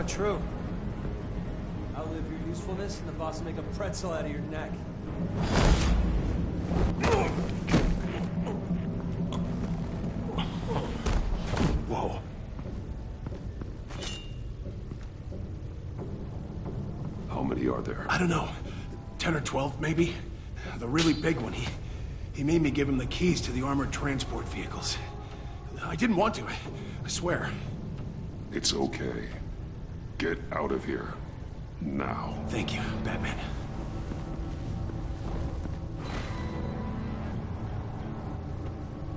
Not true. Outlive your usefulness, and the boss will make a pretzel out of your neck. Whoa. How many are there? I don't know. 10 or 12, maybe? The really big one, he made me give him the keys to the armored transport vehicles. I didn't want to, I swear. It's okay. Get out of here. Now. Thank you, Batman.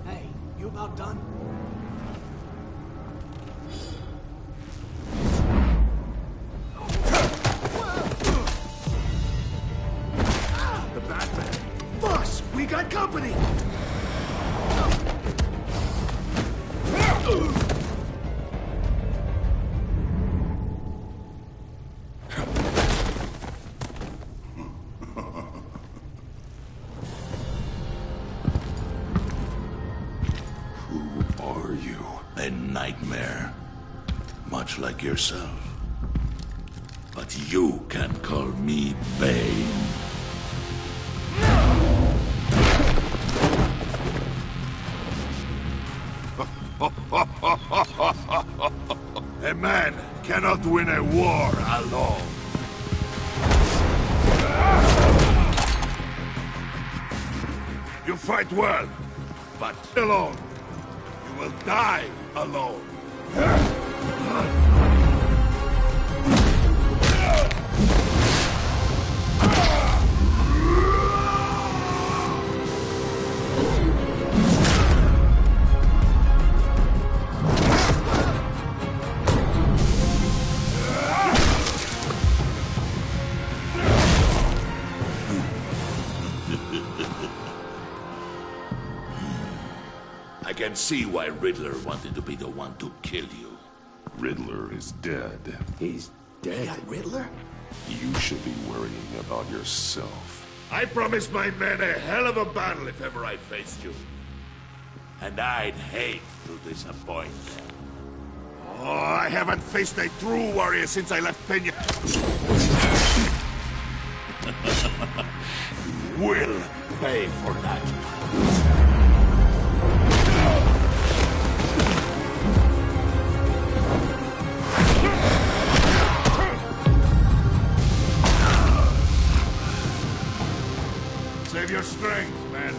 Hey, you about done? The Batman. Boss, we got company! A nightmare, much like yourself. But you can call me Bane. A man cannot win a war alone. You fight well, but alone. You will die alone. I can see why Riddler wanted to be the one to kill you. Riddler is dead. He's dead. Riddler? You should be worrying about yourself. I promised my men a hell of a battle if ever I faced you. And I'd hate to disappoint them. Oh, I haven't faced a true warrior since I left Pena. You will pay for that. Save your strength, man.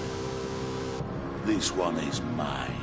This one is mine.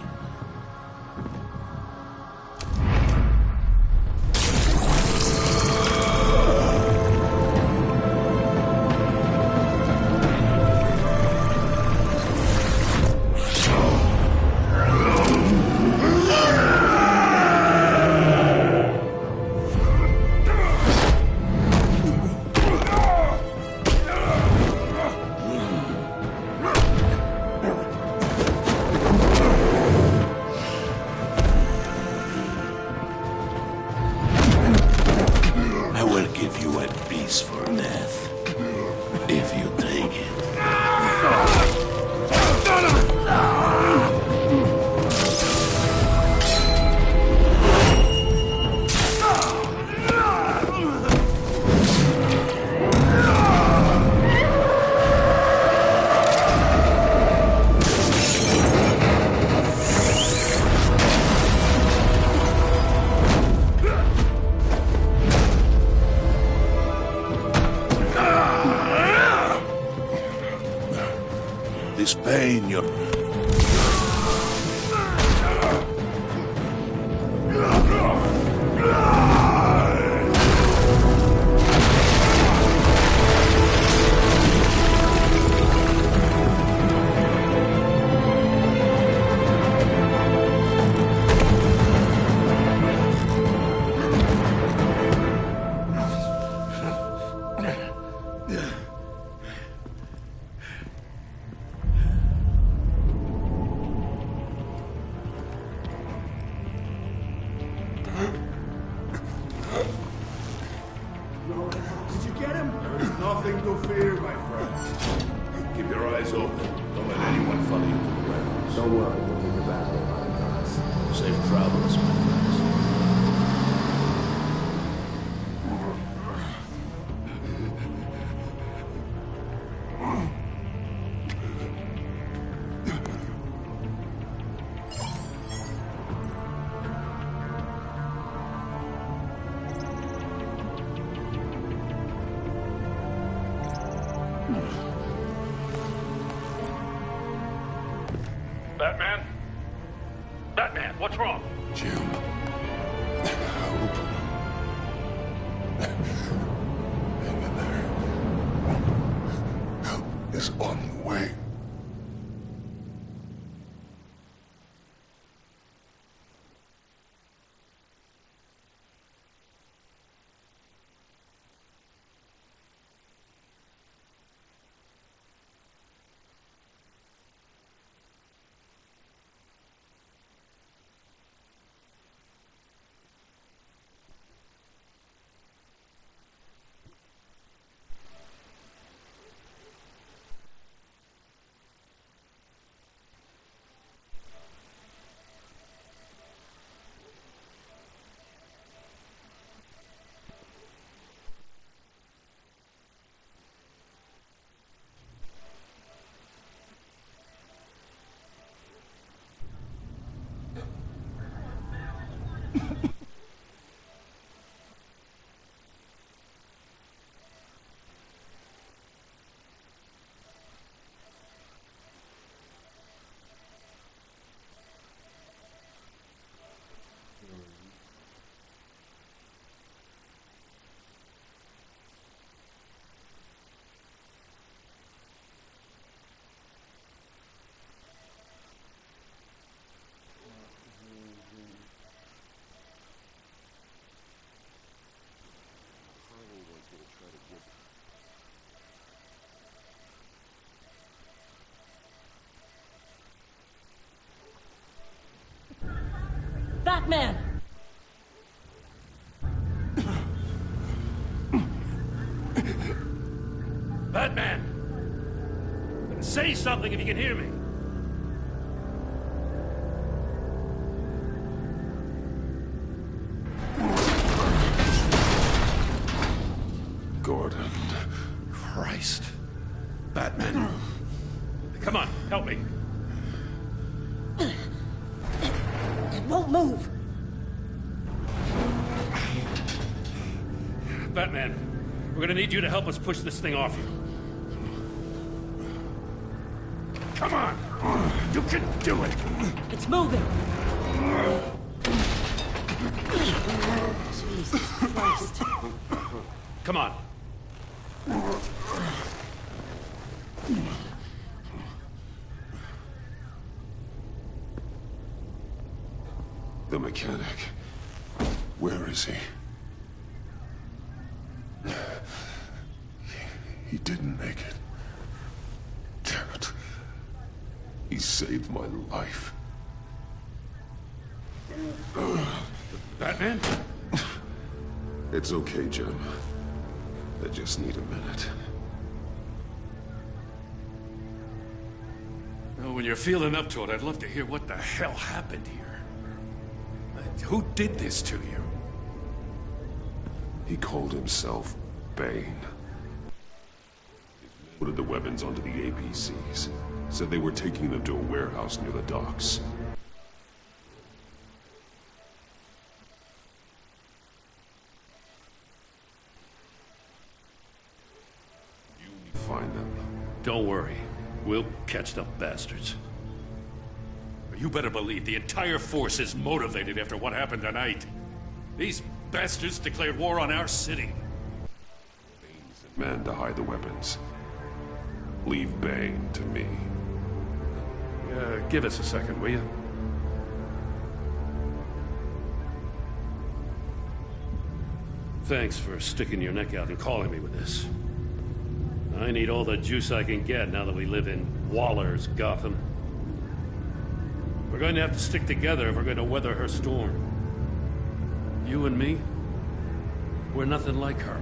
For death, if you take it. This pain you're... Did you get him? There is nothing to fear, my friend. Keep your eyes open. Don't let anyone follow you to the warehouse. Don't worry, we'll take the battle behind us. Safe travels, my friends. Batman? Batman, what's wrong? Jim. Help. Hang in there. Help is on the way. Batman! Batman! Say something if you can hear me. Gordon. Christ. Batman. Come on, help me. It won't move! Batman, we're gonna need you to help us push this thing off you. Come on! You can do it! It's moving! Jesus Christ. Come on. The mechanic. Where is he? He didn't make it. Damn it. He saved my life. Batman? It's okay, Jim. I just need a minute. Well, when you're feeling up to it, I'd love to hear what the hell happened here. Who did this to you? He called himself Bane. He loaded the weapons onto the APCs. Said they were taking them to a warehouse near the docks. You find them. Don't worry. We'll catch the bastards. You better believe the entire force is motivated after what happened tonight. These bastards declared war on our city. Bane sent men to hide the weapons. Leave Bane to me. Give us a second, will you? Thanks for sticking your neck out and calling me with this. I need all the juice I can get now that we live in Waller's Gotham. We're going to have to stick together if we're going to weather her storm. You and me, we're nothing like her.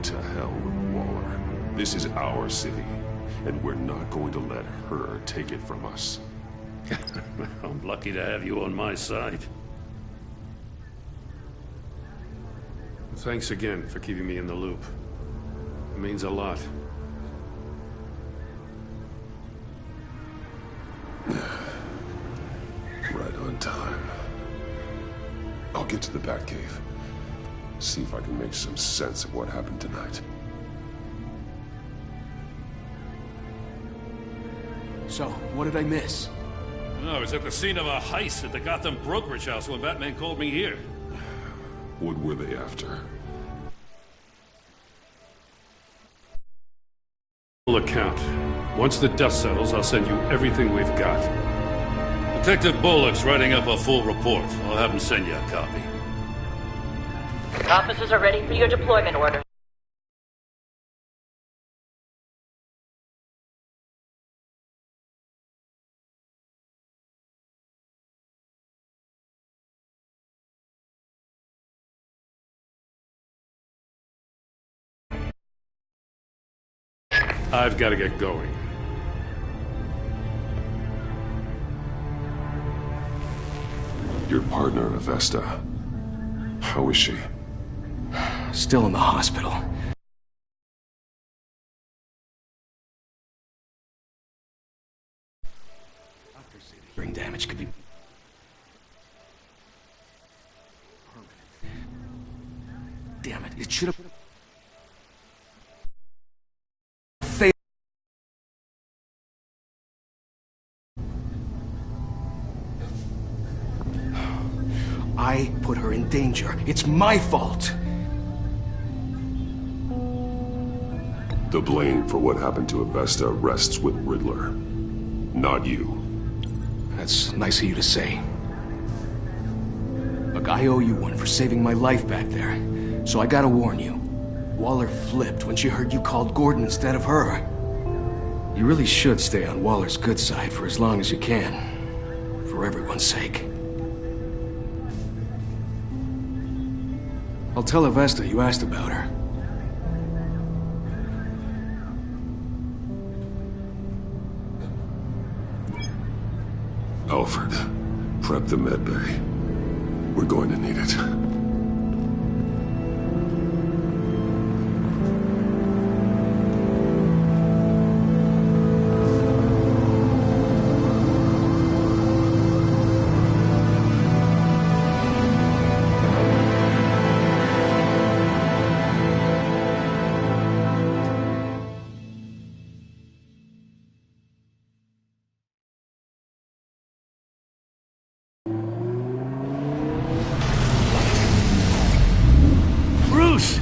To hell with Waller. This is our city, and we're not going to let her take it from us. I'm lucky to have you on my side. Thanks again for keeping me in the loop. It means a lot. Right on time. I'll get to the Batcave. See if I can make some sense of what happened tonight. So, what did I miss? I was at the scene of a heist at the Gotham brokerage house when Batman called me here. What were they after? Full account. Once the dust settles, I'll send you everything we've got. Detective Bullock's writing up a full report. I'll have him send you a copy. Officers are ready for your deployment order. I've got to get going. Your partner, Avesta. How is she? Still in the hospital. Brain damage could be permanent. Damn it, it should have... failed. I put her in danger. It's my fault. The blame for what happened to Avesta rests with Riddler, not you. That's nice of you to say. Look, I owe you one for saving my life back there. So I gotta warn you. Waller flipped when she heard you called Gordon instead of her. You really should stay on Waller's good side for as long as you can. For everyone's sake. I'll tell Avesta you asked about her. Alfred, prep the med bay. We're going to need it. Bruce!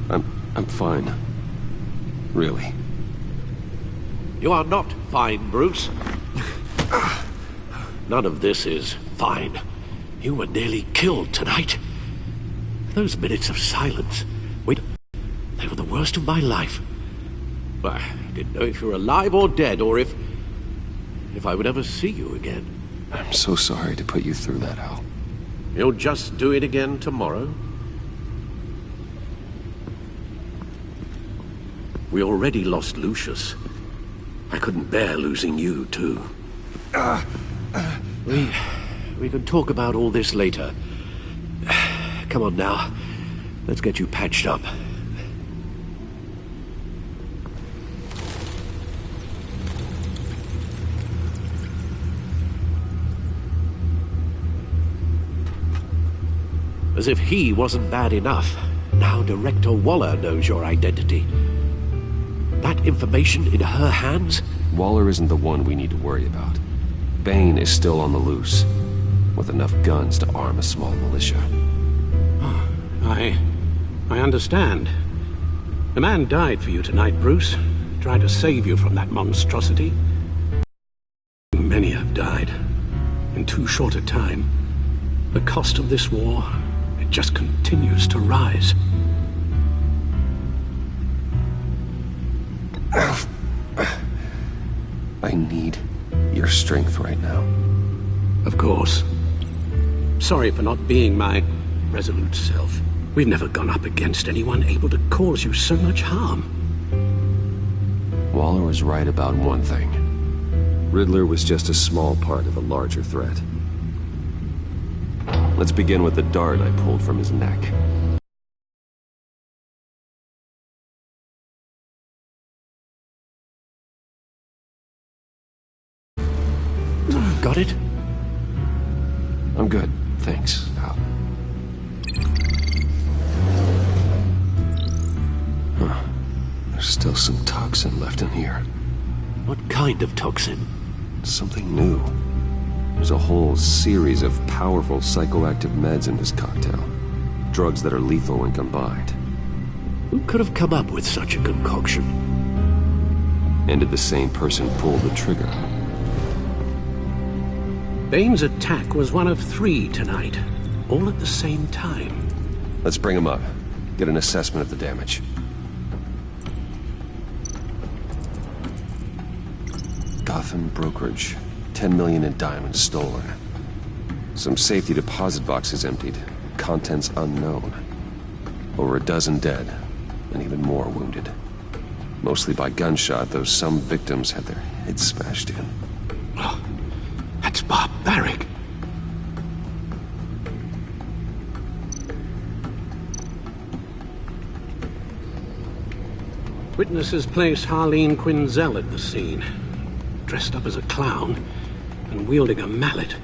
I'm fine. Really. You are not fine, Bruce. None of this is fine. You were nearly killed tonight. Those minutes of silence, they were the worst of my life. I didn't know if you were alive or dead, or if I would ever see you again. I'm so sorry to put you through that, Al. You'll just do it again tomorrow? We already lost Lucius. I couldn't bear losing you, too. We can talk about all this later. Come on now. Let's get you patched up. As if he wasn't bad enough, now Director Waller knows your identity. That information in her hands? Waller isn't the one we need to worry about. Bane is still on the loose, with enough guns to arm a small militia. I understand. The man died for you tonight, Bruce. Tried to save you from that monstrosity. Many have died. In too short a time. The cost of this war, it just continues to rise. I need your strength right now. Of course. Sorry for not being my resolute self. We've never gone up against anyone able to cause you so much harm. Waller was right about one thing. Riddler was just a small part of a larger threat. Let's begin with the dart I pulled from his neck. Got it? I'm good, thanks, Al. Huh. There's still some toxin left in here. What kind of toxin? Something new. There's a whole series of powerful psychoactive meds in this cocktail. Drugs that are lethal when combined. Who could have come up with such a concoction? And did the same person pull the trigger? Bane's attack was one of 3 tonight, all at the same time. Let's bring him up. Get an assessment of the damage. Gotham brokerage. 10 million in diamonds stolen. Some safety deposit boxes emptied. Contents unknown. Over a dozen dead, and even more wounded. Mostly by gunshot, though some victims had their heads smashed in. Oh, that's barbaric. Witnesses place Harleen Quinzel at the scene, dressed up as a clown and wielding a mallet.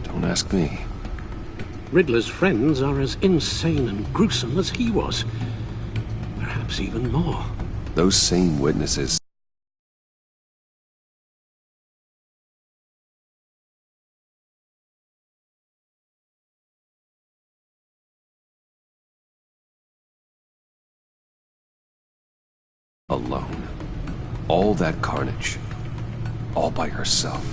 Don't ask me. Riddler's friends are as insane and gruesome as he was. Perhaps even more. Those same witnesses alone. All that carnage. All by herself.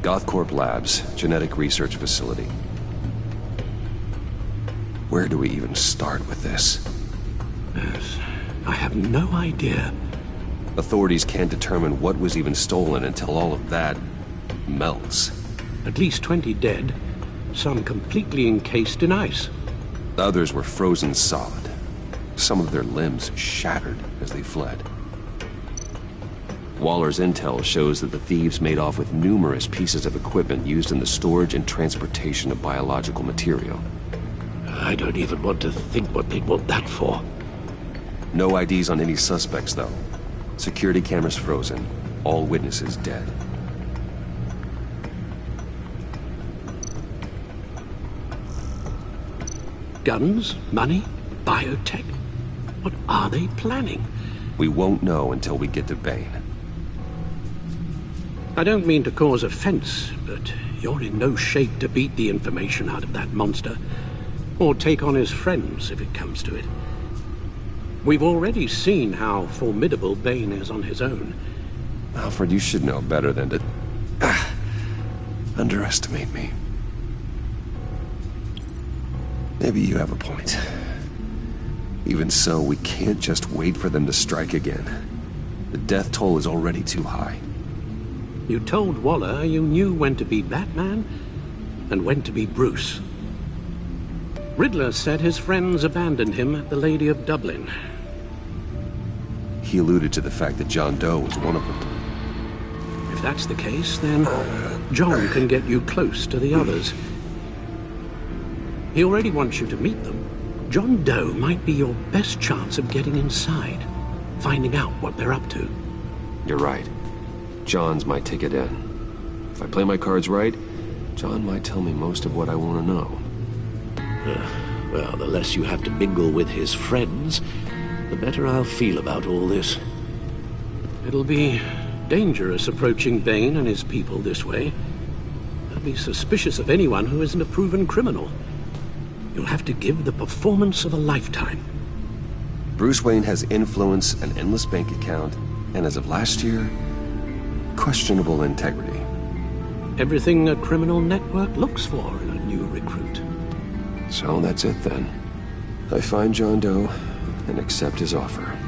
Gothcorp Labs, genetic research facility. Where do we even start with this? Yes, I have no idea. Authorities can't determine what was even stolen until all of that melts. At least 20 dead, some completely encased in ice. Others were frozen solid. Some of their limbs shattered as they fled. Waller's intel shows that the thieves made off with numerous pieces of equipment used in the storage and transportation of biological material. I don't even want to think what they'd want that for. No IDs on any suspects, though. Security cameras frozen. All witnesses dead. Guns? Money? Biotech? What are they planning? We won't know until we get to Bane. I don't mean to cause offense, but you're in no shape to beat the information out of that monster. Or take on his friends, if it comes to it. We've already seen how formidable Bane is on his own. Alfred, you should know better than to underestimate me. Maybe you have a point. Even so, we can't just wait for them to strike again. The death toll is already too high. You told Waller you knew when to be Batman and when to be Bruce. Riddler said his friends abandoned him at the Lady of Dublin. He alluded to the fact that John Doe was one of them. If that's the case, then John can get you close to the others. He already wants you to meet them. John Doe might be your best chance of getting inside, finding out what they're up to. You're right. John's my ticket in. If I play my cards right, John might tell me most of what I want to know. Well, the less you have to mingle with his friends, the better I'll feel about all this. It'll be dangerous approaching Bane and his people this way. They'll be suspicious of anyone who isn't a proven criminal. You'll have to give the performance of a lifetime. Bruce Wayne has influence, an endless bank account, and as of last year, questionable integrity. Everything a criminal network looks for in a new recruit. So that's it then. I find John Doe and accept his offer.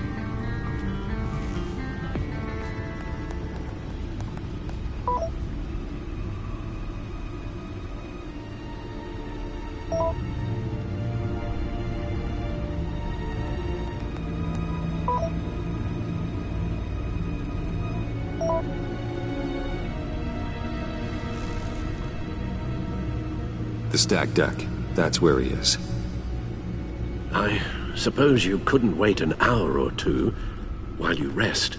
The stacked deck. That's where he is. I suppose you couldn't wait an hour or two while you rest.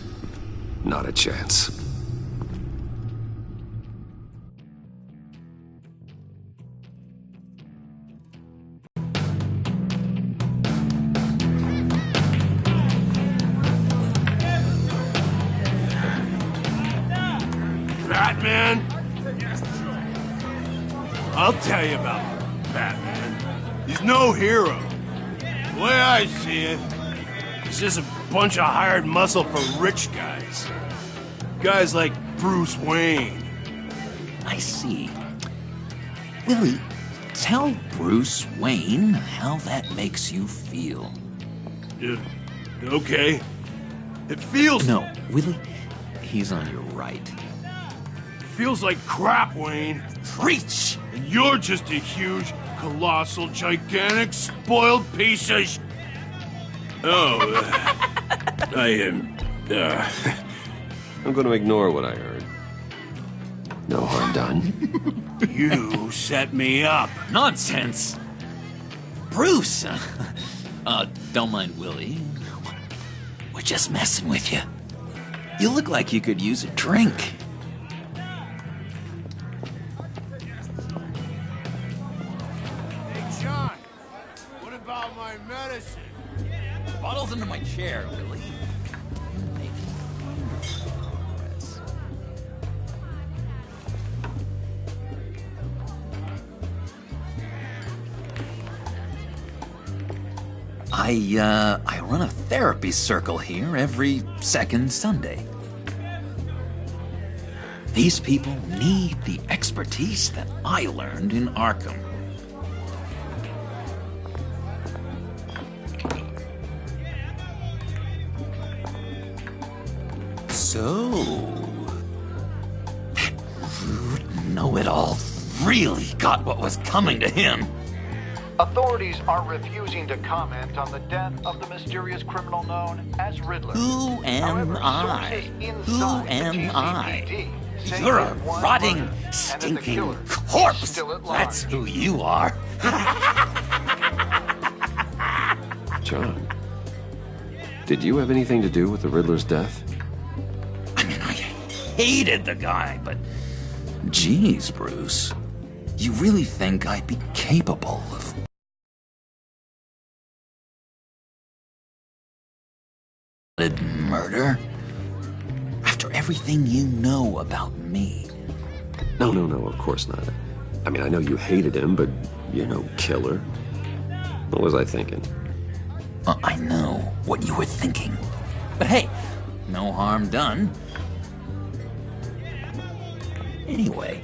Not a chance. I'll tell you about Batman. He's no hero. The way I see it, he's just a bunch of hired muscle for rich guys. Guys like Bruce Wayne. I see. Willie, tell Bruce Wayne how that makes you feel. Okay. It feels... No, Willie, he's on your right. Feels like crap, Wayne. Preach! And you're just a huge, colossal, gigantic, spoiled piece of sh... Oh, I am... I'm going to ignore what I heard. No harm done. You set me up. Nonsense! Bruce! Don't mind Willie. We're just messing with you. You look like you could use a drink. Hey, John. What about my medicine? Bottle's under my chair, Willie. I run a therapy circle here every second Sunday. These people need the expertise that I learned in Arkham. So, that rude know-it-all really got what was coming to him. Authorities are refusing to comment on the death of the mysterious criminal known as Riddler. Who am However, I? sources Who inside the am I? GCPD say You're a that one rotting, murder and that the stinking killer is corpse. still at large. That's who you are. John, did you have anything to do with the Riddler's death? I mean, I hated the guy, but... Geez, Bruce. You really think I'd be capable of... murder? After everything you know about me. No, of course not. I mean, I know you hated him, but you're no killer. What was I thinking? I know what you were thinking. But hey, no harm done. Anyway...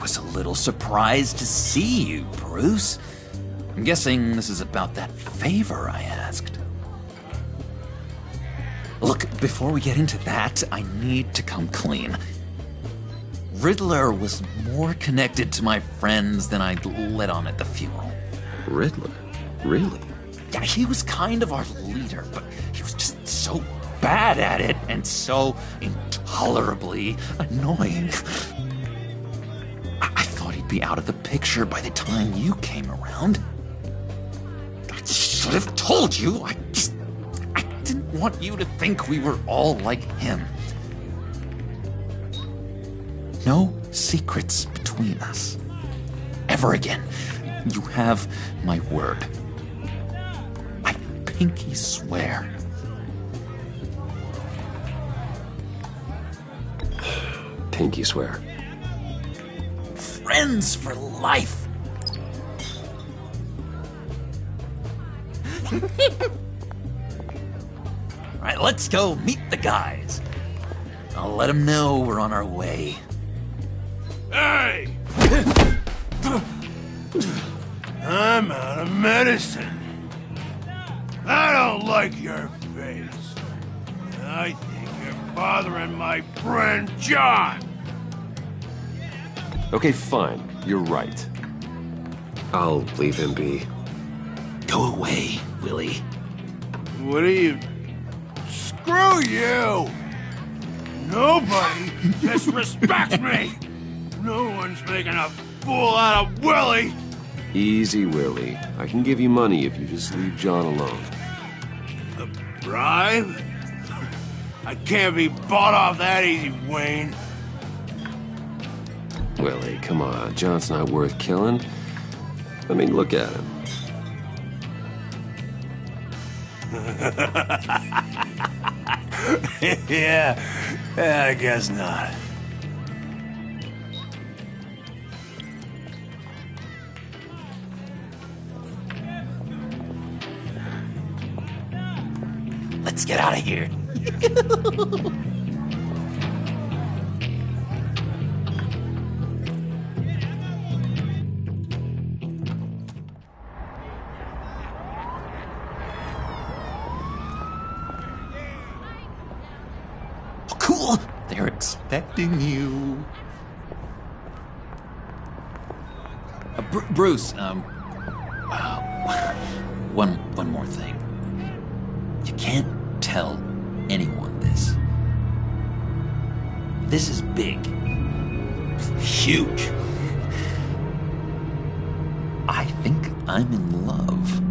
was a little surprised to see you, Bruce. I'm guessing this is about that favor I asked. Look, before we get into that, I need to come clean. Riddler was more connected to my friends than I'd let on at the funeral. Riddler? Really? Yeah, he was kind of our leader, but he was just so bad at it and so intolerably annoying. I thought he'd be out of the picture by the time you came around. I should have told you. I didn't want you to think we were all like him. No secrets between us. Ever again. You have my word. I pinky swear. Pinky swear. Friends for life. All right, let's go meet the guys. I'll let them know we're on our way. Hey! I'm out of medicine. I don't like your face. I think you're bothering my friend John. Okay, fine. You're right. I'll leave him be. Go away, Willie. What are you... Screw you! Nobody disrespects me! No one's making a fool out of Willie! Easy, Willie. I can give you money if you just leave John alone. A bribe? I can't be bought off that easy, Wayne. Willie, come on. John's not worth killing. I mean, look at him. yeah, I guess not. Let's get out of here. Cool. They're expecting you. Bruce, one more thing. You can't tell anyone this. This is big. Huge. I think I'm in love.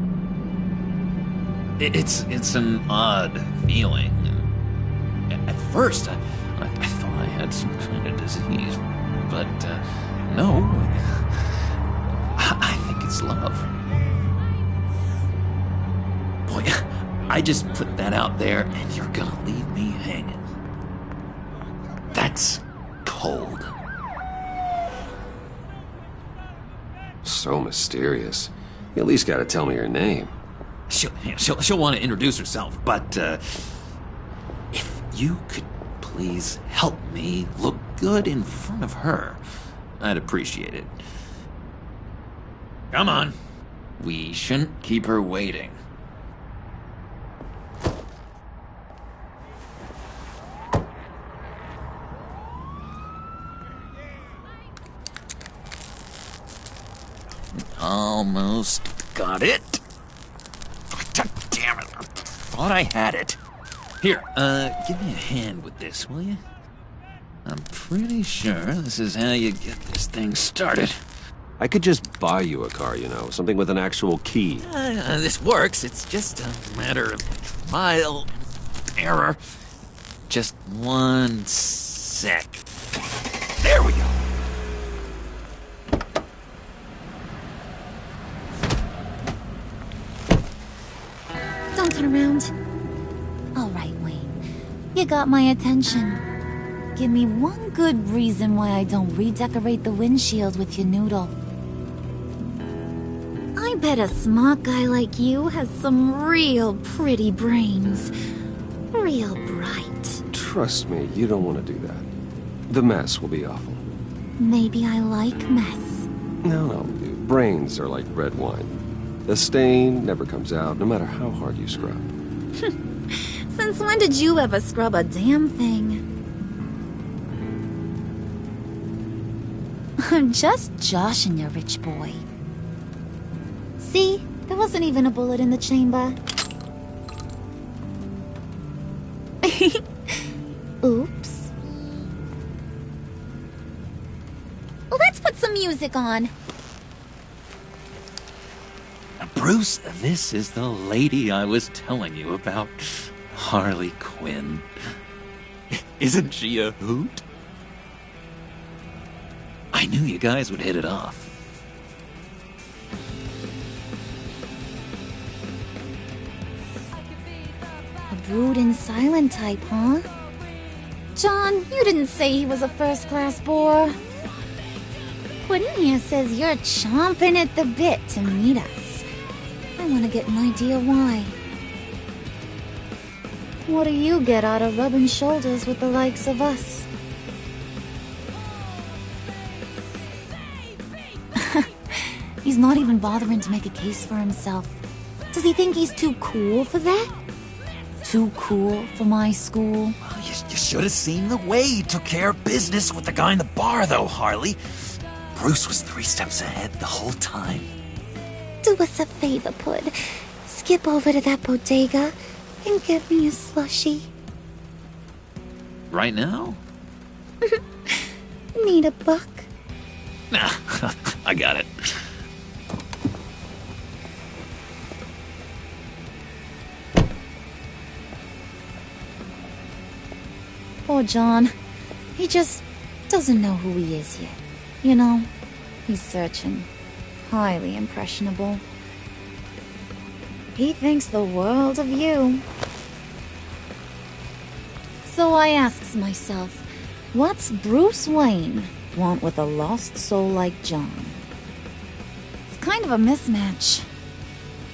It's an odd feeling. At first, I thought I had some kind of disease, but no. I think it's love. Boy, I just put that out there, and you're gonna leave me hanging. That's cold. So mysterious. You at least gotta tell me your name. She'll want to introduce herself, but if you could please help me look good in front of her, I'd appreciate it. Come on. We shouldn't keep her waiting. Almost got it. God damn it. I thought I had it. Here, give me a hand with this, will you? I'm pretty sure this is how you get this thing started. I could just buy you a car, you know, something with an actual key. This works. It's just a matter of trial and error. Just one sec. There we go. Don't turn around. All right, Wayne. You got my attention. Give me one good reason why I don't redecorate the windshield with your noodle. I bet a smart guy like you has some real pretty brains. Real bright. Trust me, you don't want to do that. The mess will be awful. Maybe I like mess. No, brains are like red wine. The stain never comes out, no matter how hard you scrub. Since when did you ever scrub a damn thing? I'm just joshing you, rich boy. See? There wasn't even a bullet in the chamber. Oops. Let's put some music on. Bruce, this is the lady I was telling you about. Harley Quinn. Isn't she a hoot? I knew you guys would hit it off. A brooding silent type, huh? John, you didn't say he was a first-class bore. Quinn here says you're chomping at the bit to meet us. I want to get an idea why. What do you get out of rubbing shoulders with the likes of us? He's not even bothering to make a case for himself. Does he think he's too cool for that? Too cool for my school? Well, you should have seen the way he took care of business with the guy in the bar, though, Harley. Bruce was 3 steps ahead the whole time. Do us a favor, Pud. Skip over to that bodega and get me a slushie. Right now? Need a buck? Nah, I got it. Poor John. He just doesn't know who he is yet. You know, he's searching. Highly impressionable. He thinks the world of you. So I asks myself, what's Bruce Wayne want with a lost soul like John? It's kind of a mismatch.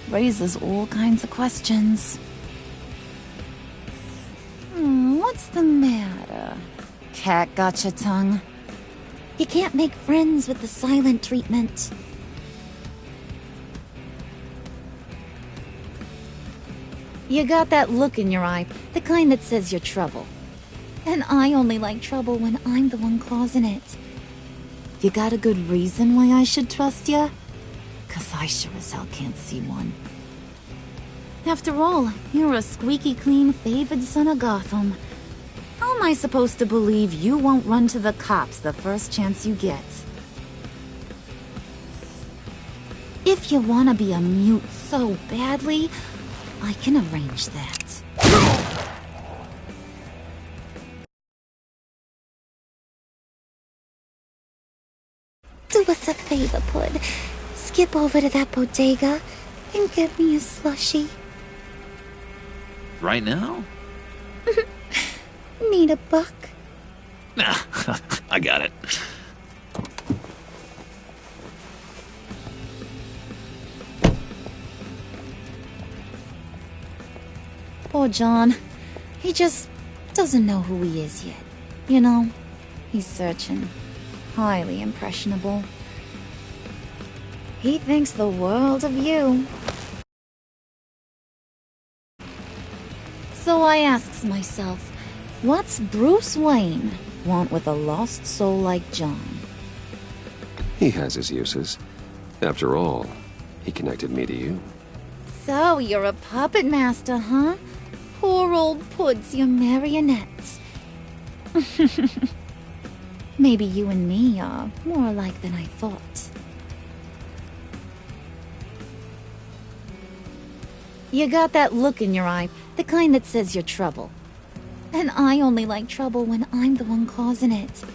Raises all kinds of questions. What's the matter? Cat got your tongue? You can't make friends with the silent treatment. You got that look in your eye, the kind that says you're trouble. And I only like trouble when I'm the one causing it. You got a good reason why I should trust you? 'Cause I sure as hell can't see one. After all, you're a squeaky clean favored son of Gotham. How am I supposed to believe you won't run to the cops the first chance you get? If you want to be a mute so badly, I can arrange that. Do us a favor, Pud. Skip over to that bodega and get me a slushie. Right now? Need a buck? Nah, I got it. Poor John. He just doesn't know who he is yet. You know, he's searching. Highly impressionable. He thinks the world of you. So I asks myself, what's Bruce Wayne want with a lost soul like John? He has his uses. After all, he connected me to you. So you're a puppet master, huh? Poor old Pud's your marionette. Maybe you and me are more alike than I thought. You got that look in your eye, the kind that says you're trouble. And I only like trouble when I'm the one causing it.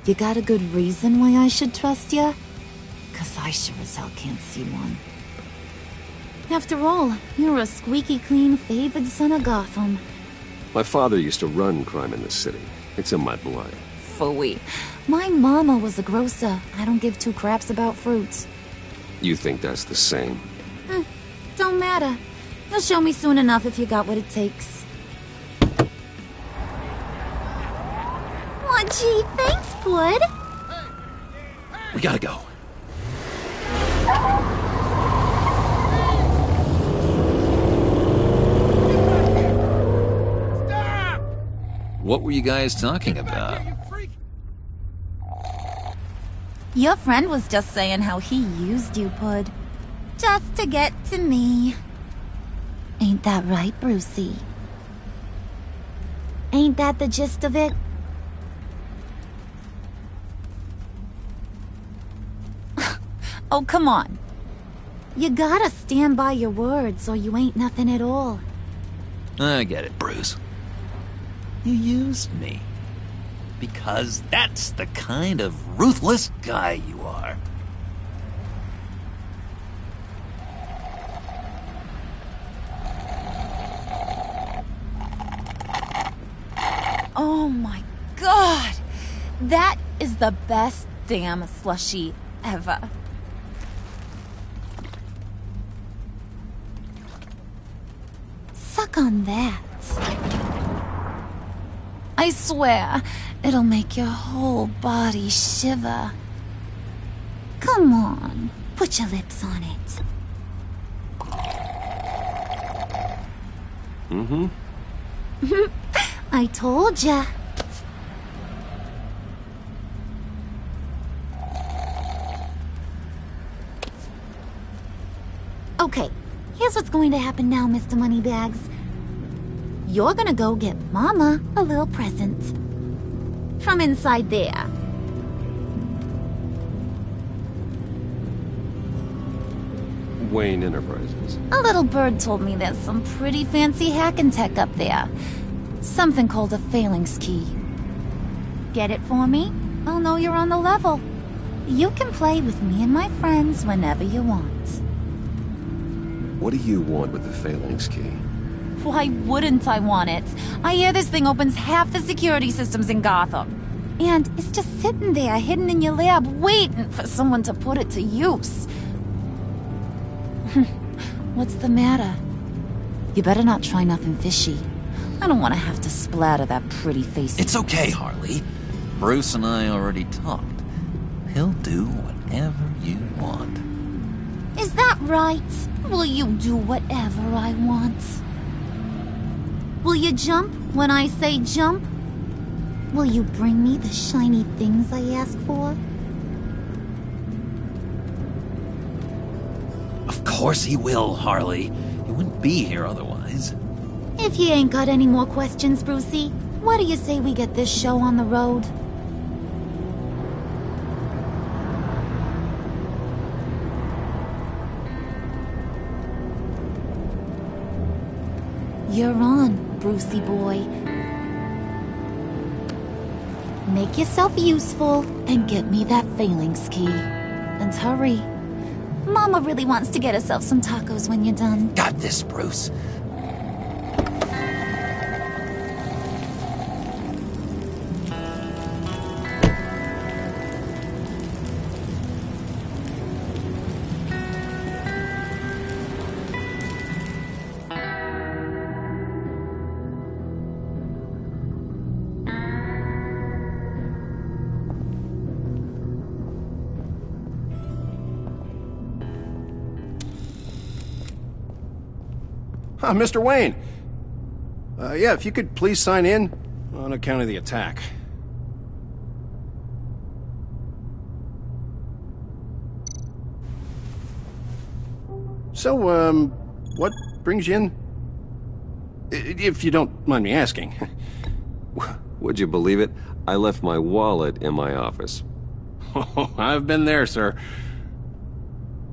You got a good reason why I should trust you? 'Cause I sure as hell can't see one. After all, you're a squeaky clean favored son of Gotham. My father used to run crime in the city. It's in my blood. Phooey. My mama was a grocer. I don't give 2 craps about fruits. You think that's the same? Don't matter. You'll show me soon enough if you got what it takes. Aw, gee, thanks, Pud. We gotta go. What were you guys talking about? Your friend was just saying how he used you, Pud. Just to get to me. Ain't that right, Brucey? Ain't that the gist of it? Oh, come on. You gotta stand by your words or you ain't nothing at all. I get it, Bruce. You used me. Because that's the kind of ruthless guy you are. Oh my god! That is the best damn slushie ever. Suck on that. I swear, it'll make your whole body shiver. Come on. Put your lips on it. Mm-hmm. I told ya. Okay, here's what's going to happen now, Mr. Moneybags. You're gonna go get Mama a little present. From inside there. Wayne Enterprises. A little bird told me there's some pretty fancy hacking tech up there. Something called a phalanx key. Get it for me? I'll know you're on the level. You can play with me and my friends whenever you want. What do you want with the phalanx key? Why wouldn't I want it? I hear this thing opens half the security systems in Gotham. And it's just sitting there, hidden in your lab, waiting for someone to put it to use. What's the matter? You better not try nothing fishy. I don't want to have to splatter that pretty face. It's okay, Harley. Bruce and I already talked. He'll do whatever you want. Is that right? Will you do whatever I want? Will you jump when I say jump? Will you bring me the shiny things I ask for? Of course he will, Harley. You wouldn't be here otherwise. If you ain't got any more questions, Brucey, what do you say we get this show on the road? You're on, Brucey boy. Make yourself useful and get me that phalanx key. And hurry. Mama really wants to get herself some tacos when you're done. Got this, Bruce. Mr. Wayne. Yeah, if you could please sign in on account of the attack. So, what brings you in? If you don't mind me asking. Would you believe it? I left my wallet in my office. Oh, I've been there, sir.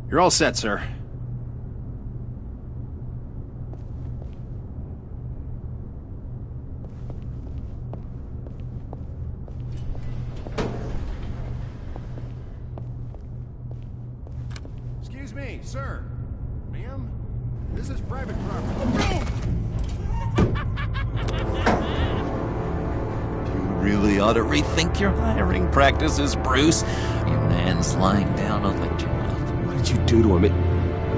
You're all set, sir. Excuse me, sir. Ma'am, this is private property. You really ought to rethink your hiring practices, Bruce. Your man's lying down on the job. What did you do to him?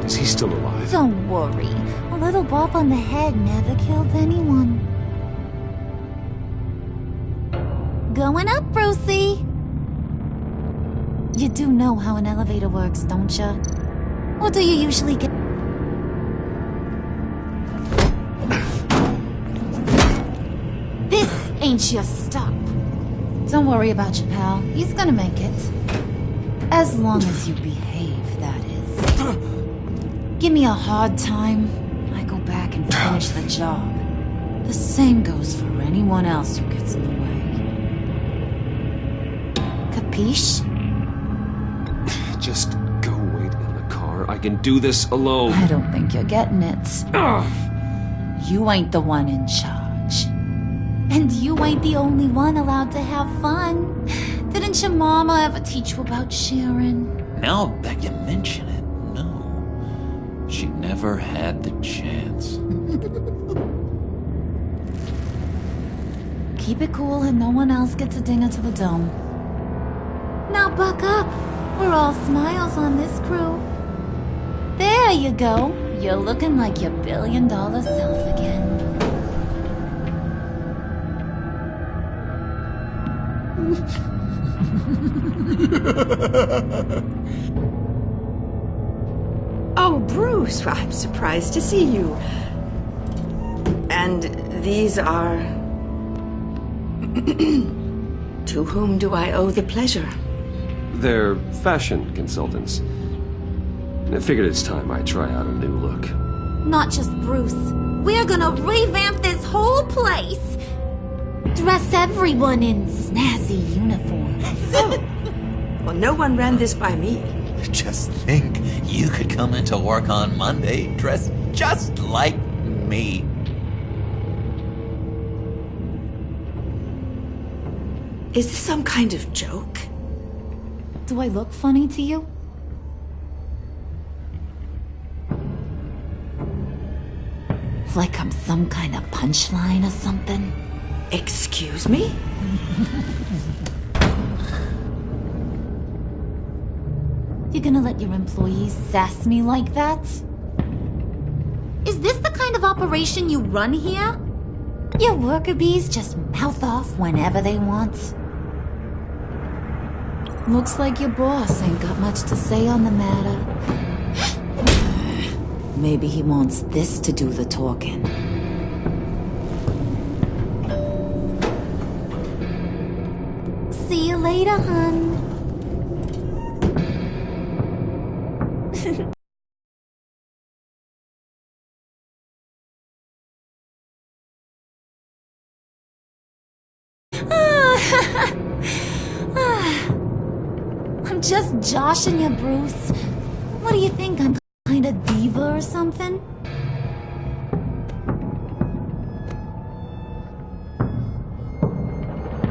Is he still alive? Don't worry. A little bump on the head never killed anyone. Going up, Brucey. You do know how an elevator works, don't you? Or do you usually get... This ain't your stop. Don't worry about your pal. He's gonna make it. As long as you behave, that is. Give me a hard time, I go back and finish the job. The same goes for anyone else who gets in the way. Capiche? Just go wait in the car. I can do this alone. I don't think you're getting it. You ain't the one in charge. And you ain't the only one allowed to have fun. Didn't your mama ever teach you about sharing? Now that you mention it, no. She never had the chance. Keep it cool and no one else gets a dinger to the dome. Now buck up. We're all smiles on this crew. There you go. You're looking like your billion-dollar self again. Bruce, I'm surprised to see you. And these are... To whom do I owe the pleasure? They're fashion consultants. I figured it's time I try out a new look. Not just Bruce. We're gonna revamp this whole place. Dress everyone in snazzy uniforms. Oh. Well, no one ran this by me. Just think, you could come into work on Monday dressed just like me. Is this some kind of joke? Do I look funny to you? Like I'm some kind of punchline or something? Excuse me? You're gonna let your employees sass me like that? Is this the kind of operation you run here? Your worker bees just mouth off whenever they want. Looks like your boss ain't got much to say on the matter. Maybe he wants this to do the talking. See you later, hun. I'm just joshing you, Bruce. What do you think? I'm kind of diva or something?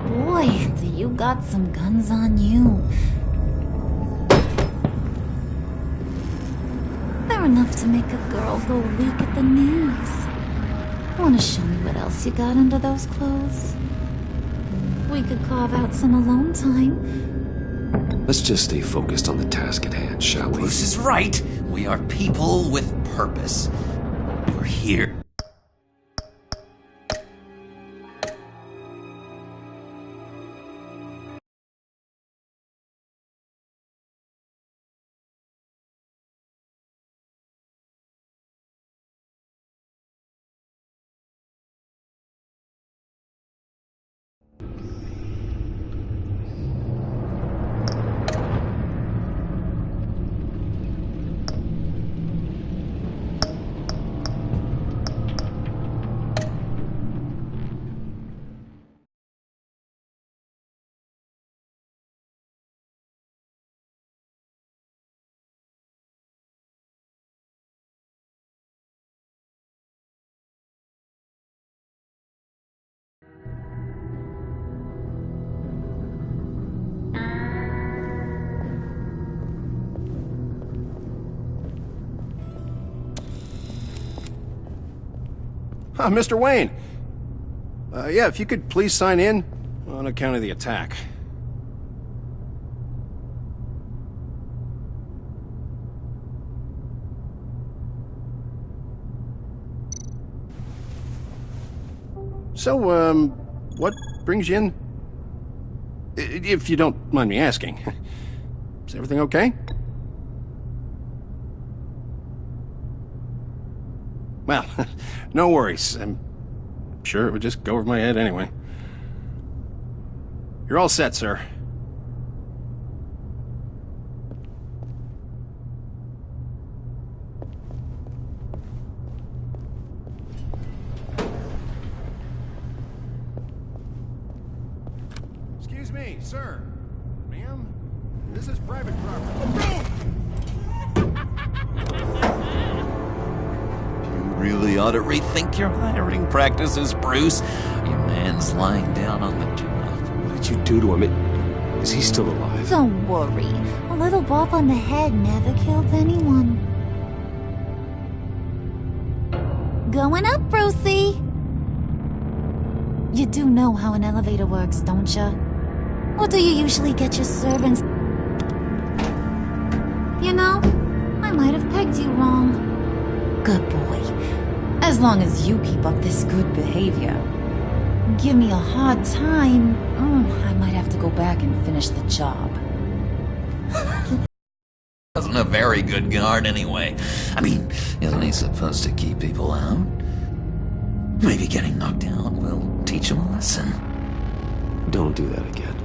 Boy, do you got some guns on you. They're enough to make a girl go weak at the knees. Wanna show me what else you got under those clothes? We could carve out some alone time. Let's just stay focused on the task at hand, shall we? Bruce is right. We are people with purpose. We're here. Mr. Wayne. Yeah, if you could please sign in on account of the attack. So, what brings you in? If you don't mind me asking. Is everything okay? Well, no worries. I'm sure it would just go over my head anyway. You're all set, sir. Excuse me, sir. Ma'am? This is private property. Really ought to rethink your hiring practices, Bruce. Your man's lying down on the job. What did you do to him? Is he still alive? Don't worry. A little bump on the head never killed anyone. Going up, Brucey. You do know how an elevator works, don't you? Or do you usually get your servants... You know, I might have pegged you wrong. Good boy. As long as you keep up this good behavior. Give me a hard time, I might have to go back and finish the job. Cousin of very good guard anyway. I mean, isn't he supposed to keep people out? Maybe getting knocked out will teach him a lesson. Don't do that again.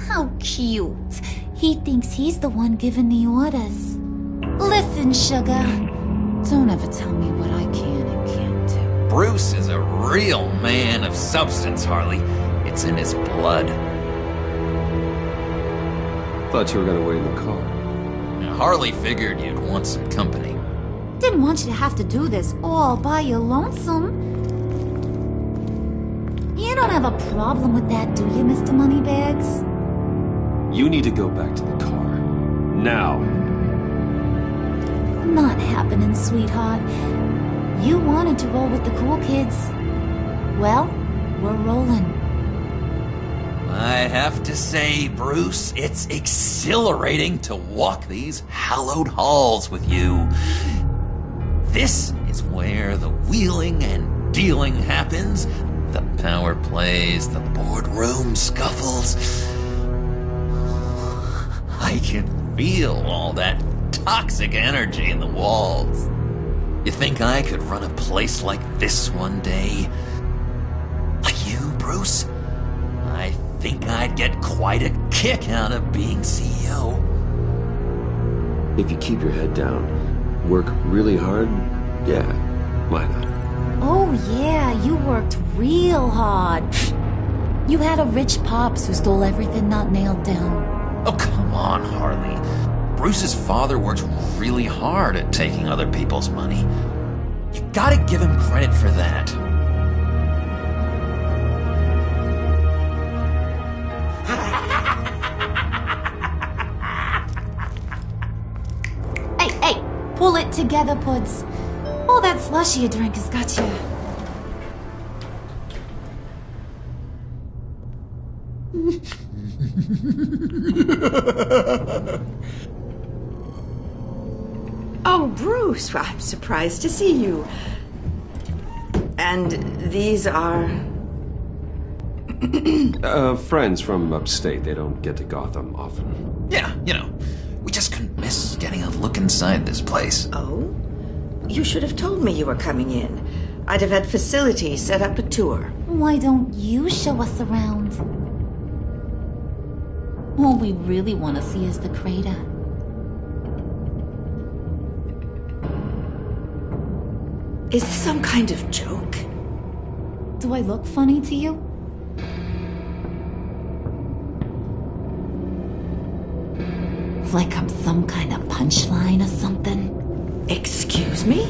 How cute. He thinks he's the one giving the orders. Listen, sugar. Don't ever tell me what I can and can't do. Bruce is a real man of substance, Harley. It's in his blood. Thought you were gonna wait in the car. Now, Harley figured you'd want some company. Didn't want you to have to do this all by your lonesome. You don't have a problem with that, do you, Mr. Moneybags? You need to go back to the car. Now. Not happening, sweetheart. You wanted to roll with the cool kids. Well, we're rolling. I have to say, Bruce, it's exhilarating to walk these hallowed halls with you. This is where the wheeling and dealing happens. The power plays, the boardroom scuffles. I can feel all that toxic energy in the walls. You think I could run a place like this one day? Like you, Bruce? I think I'd get quite a kick out of being CEO. If you keep your head down, work really hard, yeah, why not? Oh yeah, you worked real hard. You had a rich pops who stole everything not nailed down. Oh, come on, Harley. Bruce's father worked really hard at taking other people's money. You gotta give him credit for that. Hey, pull it together, Puds. All that slushy you drink has got you. Oh, Bruce, I'm surprised to see you. And these are... Friends from upstate. They don't get to Gotham often. Yeah, you know, we just couldn't miss getting a look inside this place. Oh? You should have told me you were coming in. I'd have had facilities set up a tour. Why don't you show us around? All we really want to see is the crater. Is this some kind of joke? Do I look funny to you? Like I'm some kind of punchline or something? Excuse me?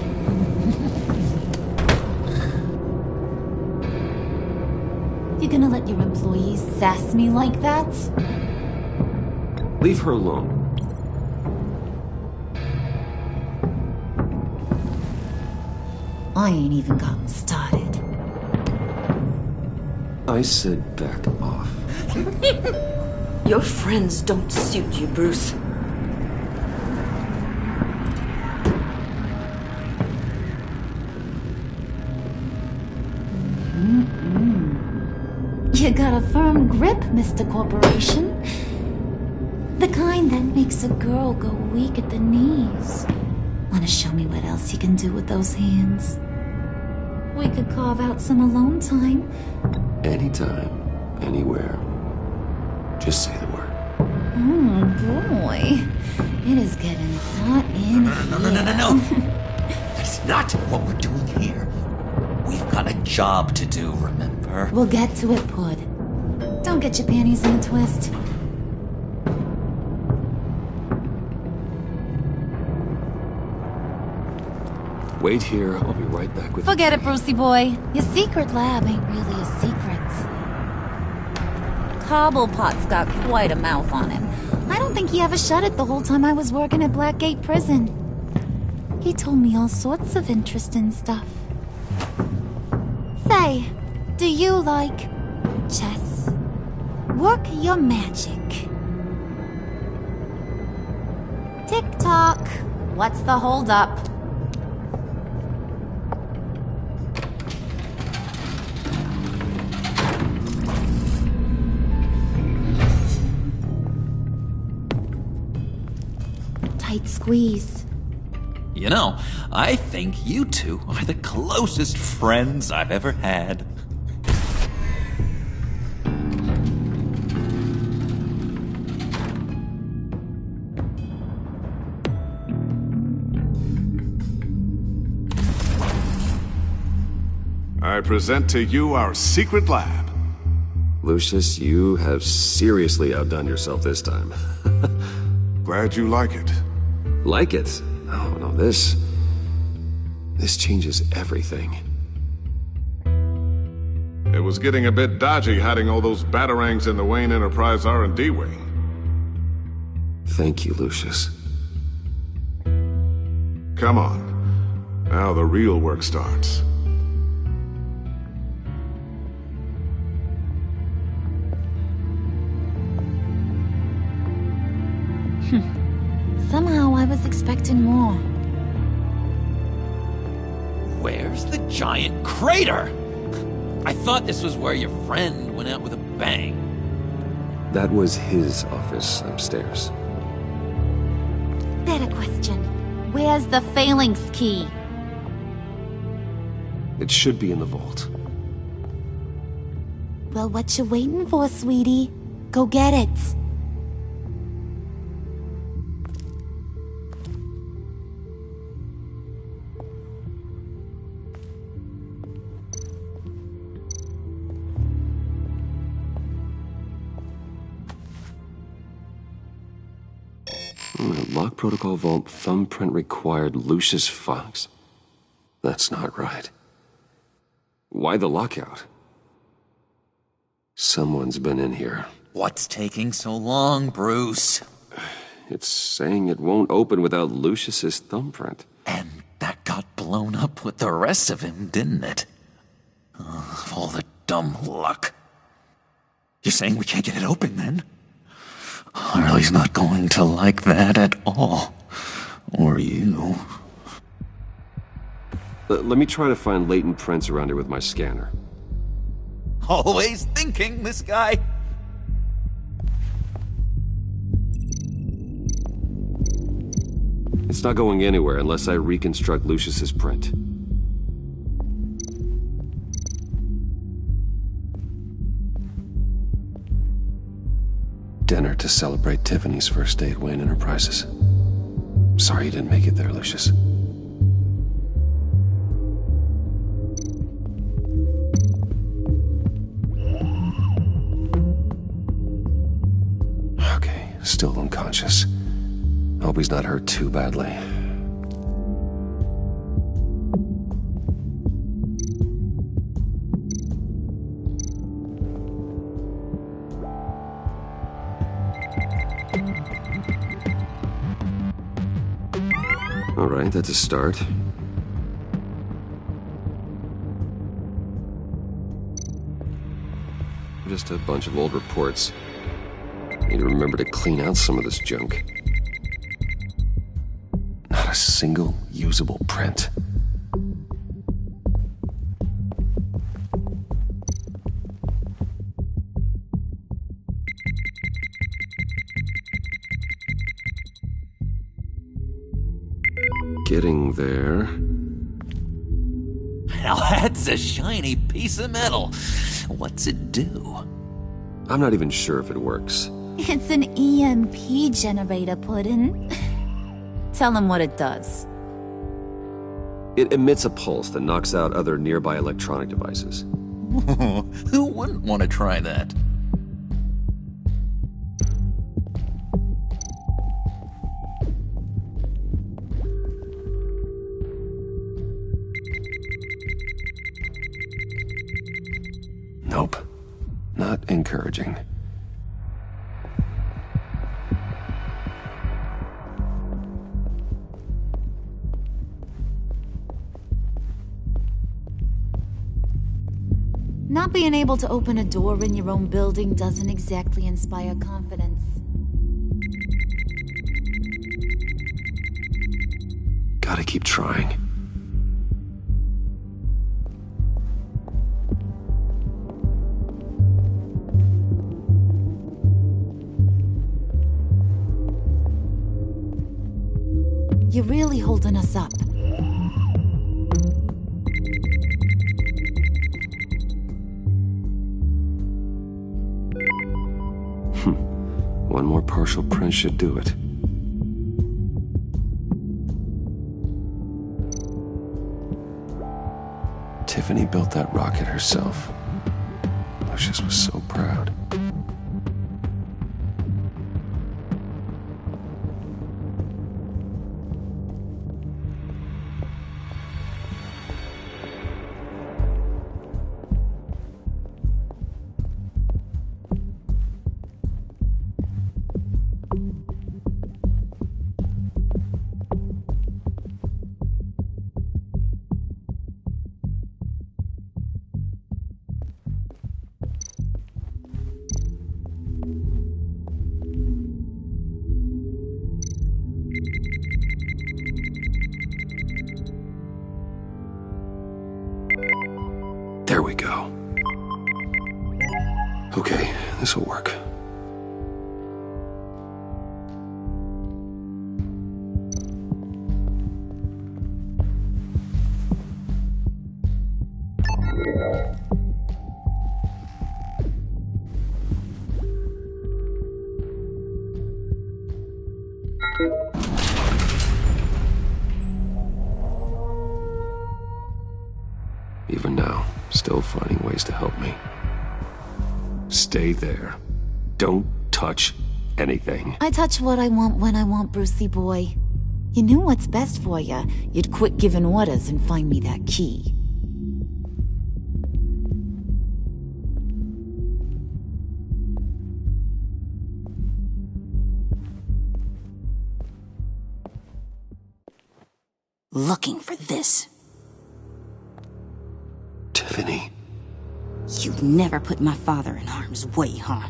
You gonna let your employees sass me like that? Leave her alone. I ain't even gotten started. I said back off. Your friends don't suit you, Bruce. You got a firm grip, Mr. Corporation. The kind that makes a girl go weak at the knees. Wanna show me what else you can do with those hands? We could carve out some alone time. Anytime, anywhere. Just say the word. Oh boy. It is getting hot in here. No. That's not what we're doing here. We've got a job to do, remember? We'll get to it, Pud. Don't get your panties in a twist. Wait here, I'll be right back with Forget it, Brucey boy. Your secret lab ain't really a secret. Cobblepot's got quite a mouth on him. I don't think he ever shut it the whole time I was working at Blackgate Prison. He told me all sorts of interesting stuff. Say, do you like chess? Work your magic. Tick-tock. What's the holdup? tight squeeze. You know, I think you two are the closest friends I've ever had. I present to you our secret lab. Lucius, you have seriously outdone yourself this time. Glad you like it. Like it? No, this changes everything. It was getting a bit dodgy hiding all those batarangs in the Wayne Enterprise R&D wing. Thank you, Lucius. Come on. Now the real work starts. Somehow I was expecting more. Where's the giant crater? I thought this was where your friend went out with a bang. That was his office upstairs. Better question. Where's the phalanx key? It should be in the vault. Well, what you waiting for, sweetie? Go get it. Lock protocol vault thumbprint required Lucius Fox. That's not right. Why the lockout? Someone's been in here. What's taking so long, Bruce? It's saying it won't open without Lucius's thumbprint. And that got blown up with the rest of him, didn't it? All the dumb luck. You're saying we can't get it open, then? Harley's not going to like that at all. Or you. Let me try to find latent prints around here with my scanner. Always thinking, this guy. It's not going anywhere unless I reconstruct Lucius's print. Dinner to celebrate Tiffany's first day at Wayne Enterprises. Sorry you didn't make it there, Lucius. Okay, still unconscious. Hope he's not hurt too badly. All right, that's a start. Just a bunch of old reports. Need to remember to clean out some of this junk. Not a single usable print. Getting there. Now that's a shiny piece of metal. What's it do? I'm not even sure if it works. It's an EMP generator, Puddin'. Tell him what it does. It emits a pulse that knocks out other nearby electronic devices. Who wouldn't want to try that? Nope. Not encouraging. Not being able to open a door in your own building doesn't exactly inspire confidence. Gotta keep trying. You're really holding us up. One more partial print should do it. Tiffany built that rocket herself. Lucius was so proud. There we go. Okay, this'll work. Even now, still finding ways to help me. Stay there. Don't touch anything. I touch what I want when I want, Brucey boy. You knew what's best for you. You'd quit giving orders and find me that key. Looking for this. Tiffany. You've never put my father in harm's way, huh?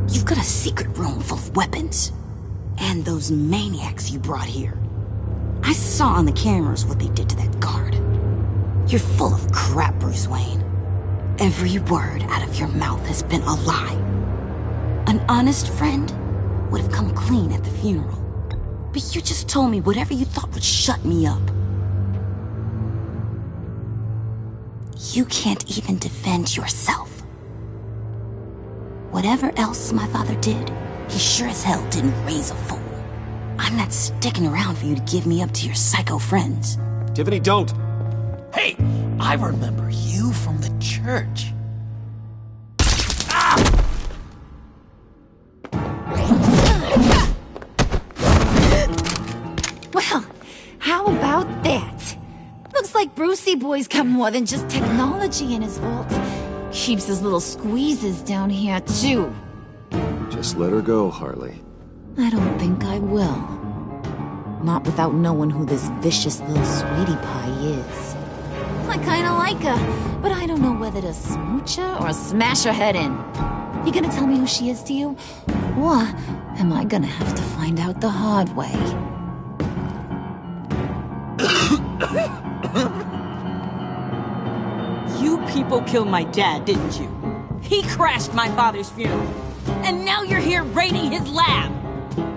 You've got a secret room full of weapons. And those maniacs you brought here. I saw on the cameras what they did to that guard. You're full of crap, Bruce Wayne. Every word out of your mouth has been a lie. An honest friend would have come clean at the funeral. But you just told me whatever you thought would shut me up. You can't even defend yourself. Whatever else my father did, he sure as hell didn't raise a fool. I'm not sticking around for you to give me up to your psycho friends. Tiffany, don't! Hey, I remember you from the church. Well, how about that? Looks like Brucey boy's got more than just technology in his vault. Keeps his little squeezes down here, too. Just let her go, Harley. I don't think I will. Not without knowing who this vicious little sweetie pie is. I kinda like her, but I don't know whether to smooch her or smash her head in. You gonna tell me who she is to you? Or am I gonna have to find out the hard way? You people killed my dad, didn't you? He crashed my father's funeral. And now you're here raiding his lab!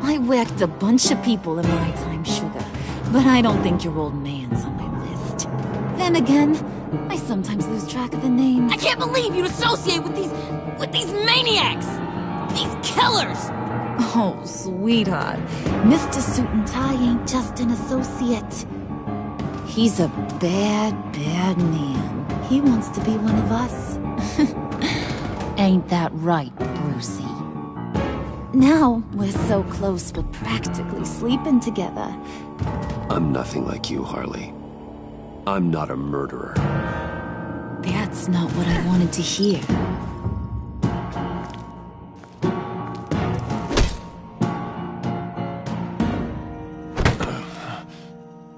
I whacked a bunch of people in my time, sugar. But I don't think your old man's on my list. Then again, I sometimes lose track of the names. I can't believe you'd associate with these maniacs! These killers! Oh, sweetheart. Mr. Suit and Tie ain't just an associate. He's a bad, bad man. He wants to be one of us. Ain't that right, Brucey? Now we're so close we're practically sleeping together. I'm nothing like you, Harley. I'm not a murderer. That's not what I wanted to hear.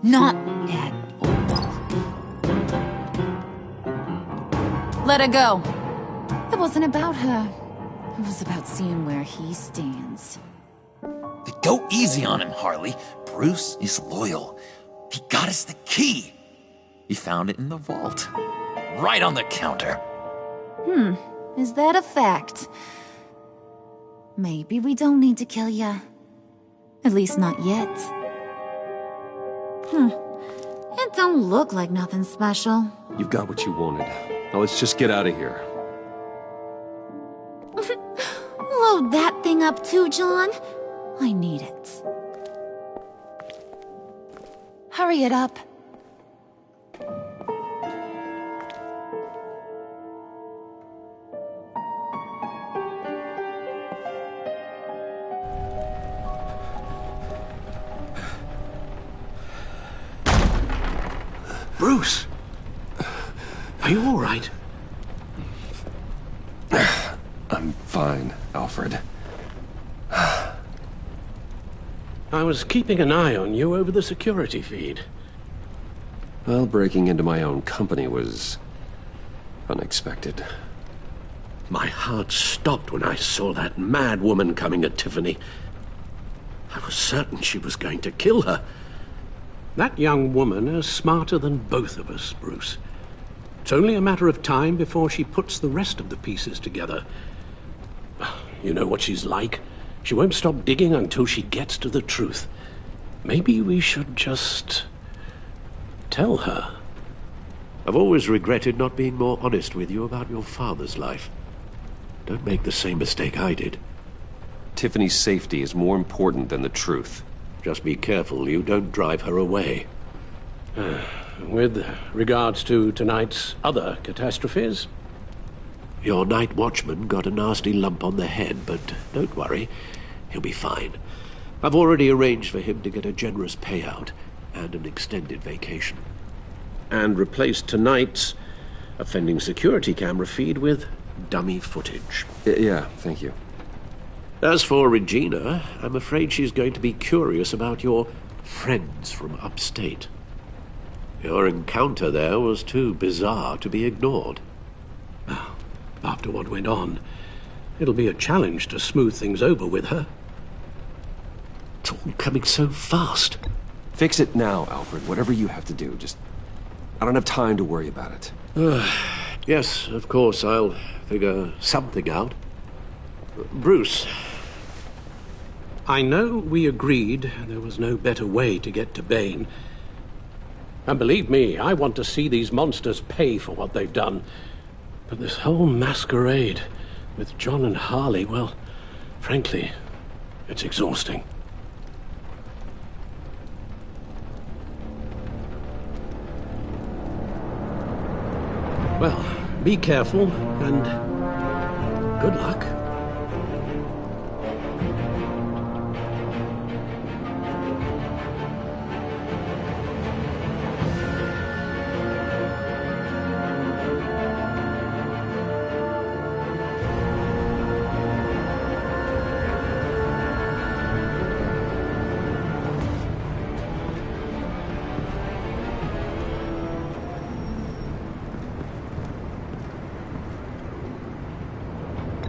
Not at all. Let her go. It wasn't about her. It was about seeing where he stands. Go easy on him, Harley. Bruce is loyal. He got us the key. He found it in the vault. Right on the counter. Is that a fact? Maybe we don't need to kill ya. At least not yet. It don't look like nothing special. You've got what you wanted. Now let's just get out of here. Load that thing up too, John. I need it. Hurry it up. Bruce! Are you all right? I'm fine, Alfred. I was keeping an eye on you over the security feed. Well, breaking into my own company was unexpected. My heart stopped when I saw that mad woman coming at Tiffany. I was certain she was going to kill her. That young woman is smarter than both of us, Bruce. It's only a matter of time before she puts the rest of the pieces together. You know what she's like. She won't stop digging until she gets to the truth. Maybe we should just tell her. I've always regretted not being more honest with you about your father's life. Don't make the same mistake I did. Tiffany's safety is more important than the truth. Just be careful you don't drive her away. With regards to tonight's other catastrophes? Your night watchman got a nasty lump on the head, but don't worry, he'll be fine. I've already arranged for him to get a generous payout and an extended vacation. And replaced tonight's offending security camera feed with dummy footage. Yeah, thank you. As for Regina, I'm afraid she's going to be curious about your friends from upstate. Your encounter there was too bizarre to be ignored. After what went on, it'll be a challenge to smooth things over with her. It's all coming so fast. Fix it now, Alfred. Whatever you have to do. Just... I don't have time to worry about it. Yes, of course, I'll figure something out. Bruce. I know we agreed there was no better way to get to Bane. And believe me, I want to see these monsters pay for what they've done. But this whole masquerade with John and Harley, well, frankly, it's exhausting. Well, be careful and good luck.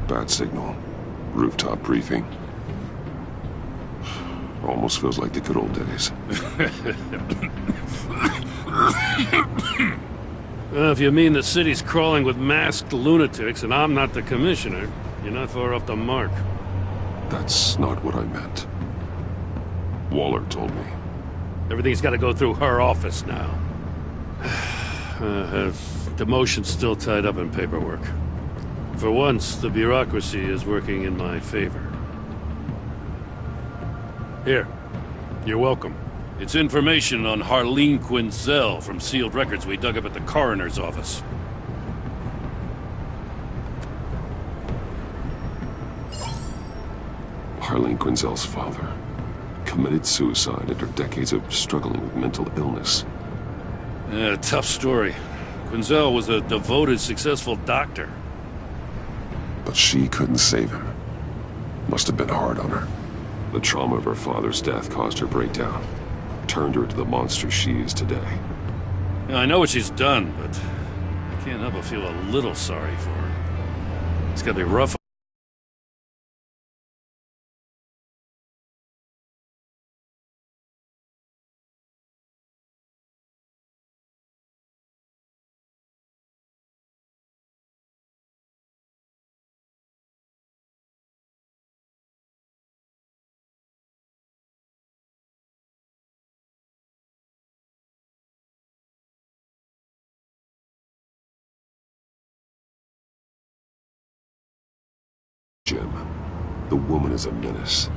Bad signal. Rooftop briefing. Almost feels like the good old days. Well, if you mean the city's crawling with masked lunatics and I'm not the commissioner, you're not far off the mark. That's not what I meant. Waller told me. Everything's got to go through her office now. Her demotion's still tied up in paperwork. For once, the bureaucracy is working in my favor. Here. You're welcome. It's information on Harleen Quinzel from sealed records we dug up at the coroner's office. Harleen Quinzel's father committed suicide after decades of struggling with mental illness. Yeah, tough story. Quinzel was a devoted, successful doctor. But she couldn't save him. Must have been hard on her. The trauma of her father's death caused her breakdown. Turned her into the monster she is today. Yeah, I know what she's done, but I can't help but feel a little sorry for her. It's gotta be rough The woman is a menace.